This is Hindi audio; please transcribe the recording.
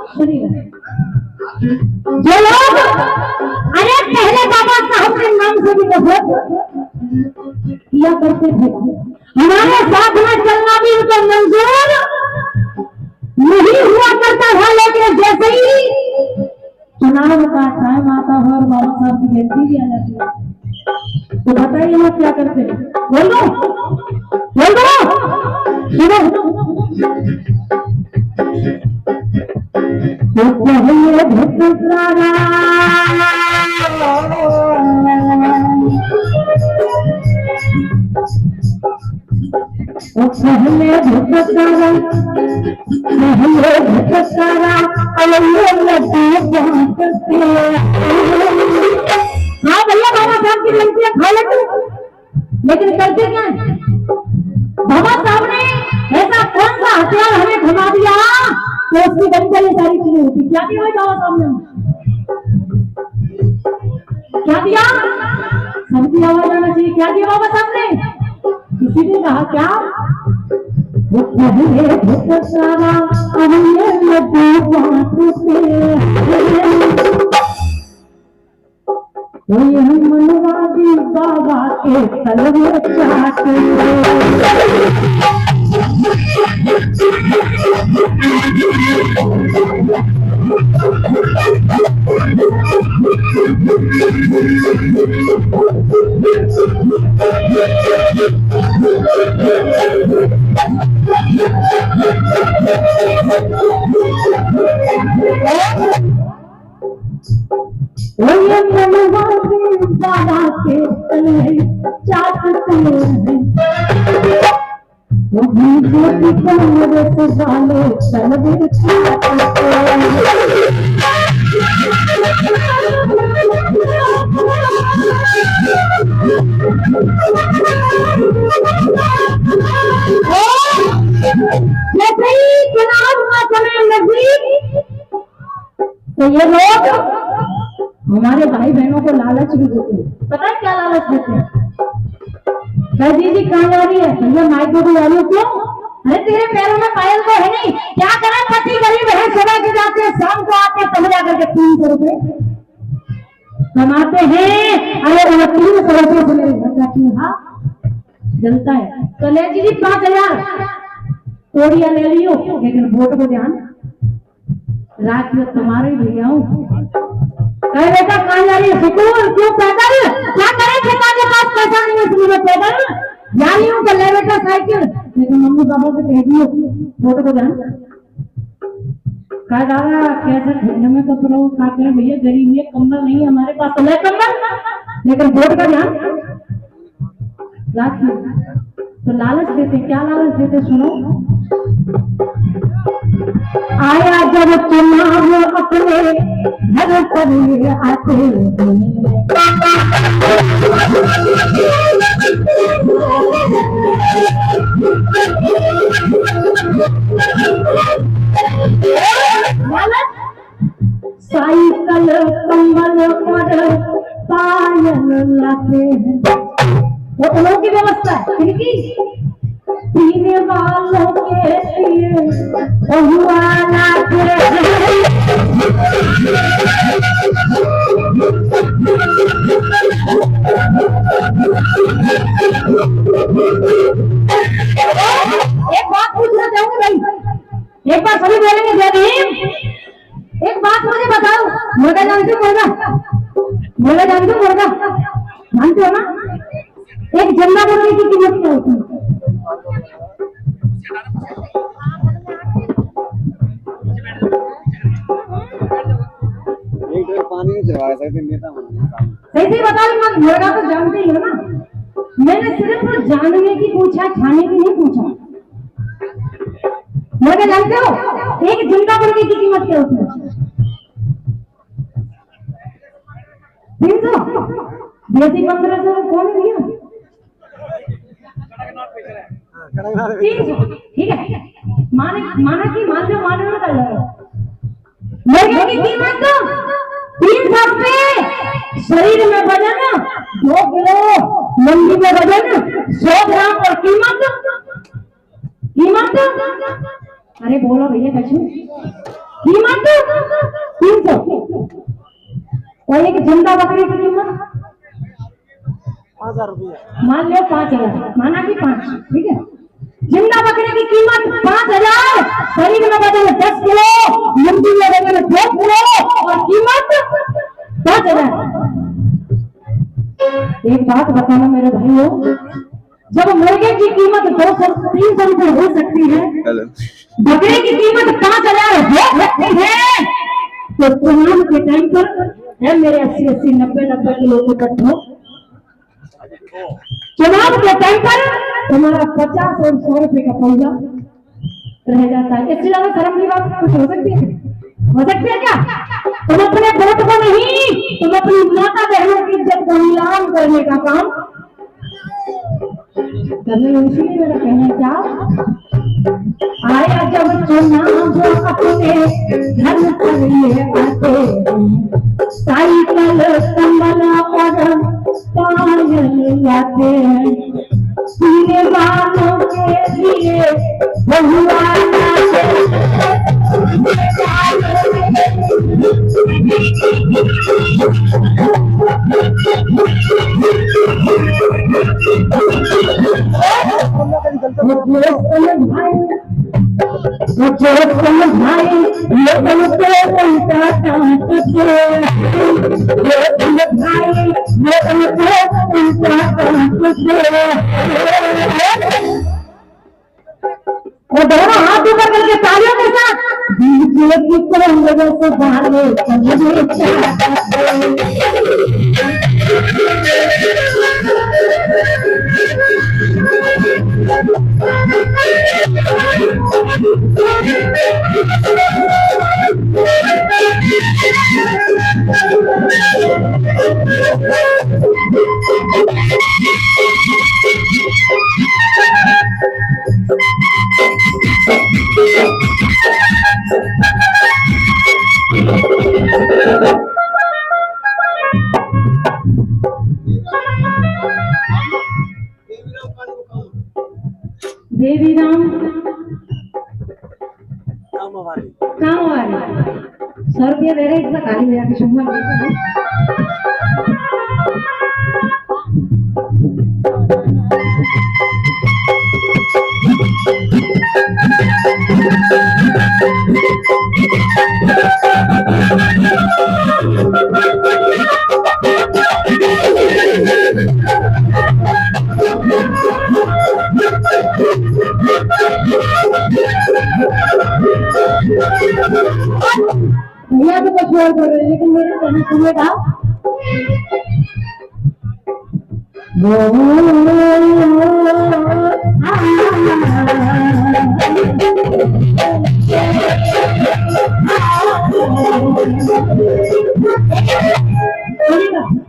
सुनिए, जो लोग अरे पहले बाबा साहब के नाम से भी किया करते थे, हमारे साथ में चलना भी उनको मंजूर नहीं हुआ करता था, लेकिन जैसे ही चुनाव का टाइम आता है और बाबा साहब की जयंती भी आ जाती है, तो बताइए लोग क्या करते हैं? बोल दो सुनो, पहले भटकारा हाँ भैया बाबा साहब की लड़कियां खा लेते, लेकिन करते क्या है? बाबा साहब ने ऐसा कौन सा हथियार हमें घुमा दिया तो उसकी बन ये सारी चीजें होती। क्या दिया बाबा साहब ने? क्या दिया? सबकी आवाज आना चाहिए। क्या दिया बाबा साहब ने? किसी ने कहा क्या? मनवादी बाबा के तलवे चाहते बाबा के तलवे चाहते हैं, ज्योति कमरे से वाले तलवे चाहते जैसे ही चुनाव का समय नजदीक तो ये लोग हमारे भाई बहनों को लालच भी देते हैं। पता है क्या लालच देते हैं? दीदी कहाँ जा रही है? भैया माइक को जा रही हो क्यों? अरे तेरे पैरों में पायल तो है नहीं, क्या करें? पति गरीब है, सुबह के जाते हैं, शाम को आते हैं, तब जाकर के 300 रुपए कमाते हैं। अरे वो 300 रुपए से मेरे घर का चूल्हा जलता है। तो ले दीदी 5000 तोड़िया ले लियो, लेकिन वोट को ध्यान रात में तुम्हारे भैया कहे बेटा कहाँ जा रही है? सुकून क्यों? पैदल? क्या करें? पिता के पास पैसा नहीं है इसलिए पैदल जा रही हूँ। ले बेटा साइकिल, लेकिन मम्मी पापा से कह दियो वोट को ध्यान। कहा दादा कैसे ठंड में कपड़ा खा कर भैया गरीब है, कम्बल नहीं है हमारे पास, तो ले कम्बल, लेकिन वोट का ध्यान राखिए। तो लालच देते, क्या लालच देते सुनो। आया जब चुनाव अपने घर पर आते साइकिल कंबल और पायल लाते हैं, वो उन लोगों की व्यवस्था है। किनकी? पीने वालों के लिए बहुआ लाते हैं। एक बात पूछना चाहूंगी भाई, एक बार सभी बोलेंगे जय भीम। एक बात मुझे बताओ, मुर्गा जानते हो? मुर्गा जानते हो? मुर्गा जानते हो ना? एक जिंदा मुर्गे की कीमत क्या होती है? पानी सही बताओ, मुर्गा तो जानते ही हो ना। मैंने सिर्फ जानने की पूछा, खाने की नहीं पूछा। मुर्गा जानते हो? एक जिंदा मुर्गे की कीमत क्या होती है? 300 देसी 1500 कौन दिया? 300 ठीक है, माना कि मान लो ना कर लो। मुर्गे की कीमत 300 रुपए। शरीर में वजन 2 किलो, मंडी में वजन 100 ग्राम और कीमत अरे बोलो भैया कछु कीमत भाई एक जिंदा बकरी की कीमत 5,000 रुपया। मान लो 5,000, माना कि 5, ठीक है। जिंदा बकरे की कीमत 5,000, शरीर में वजन 10 किलो, मुंडी में वजन 2 किलो और कीमत 5,000। एक बात बताना मेरे भाइयों, जब मुर्गे की कीमत 200-300 रुपए हो सकती है, बकरे की कीमत 5,000 हो सकती है, तो चुनाव के टाइम पर है मेरे 80-80, 90-90 किलो के कट्ठों, चुनाव के टाइम पर तुम्हारा 50 और 100 रुपए का पैसा रह जाता है। इससे ज्यादा शर्म की बात कुछ हो सकती है? हो सकती है क्या? तुम अपने वोट को नहीं, तुम अपनी माता बहनों की इज्जत को नीलाम करने का काम करने में, इसीलिए मेरा कहना है क्या, आया जब चुनाव अपने घर पर ये आते, साइकिल कमला और पायल लाते हैं, पीने वालों के लिए बहुआ मुझे समझाए लोगों को उल्टा वो दोनों हाथ ऊपर करके तालियों के साथ डीजे की तरह से बाहर देवी राम काम वाली 100 रुपया दे रहे, इतना खाली मेरा शुभ भैया तो कुछ और कर रहे, लेकिन मेरे कहना सुनेगा, सुनेगा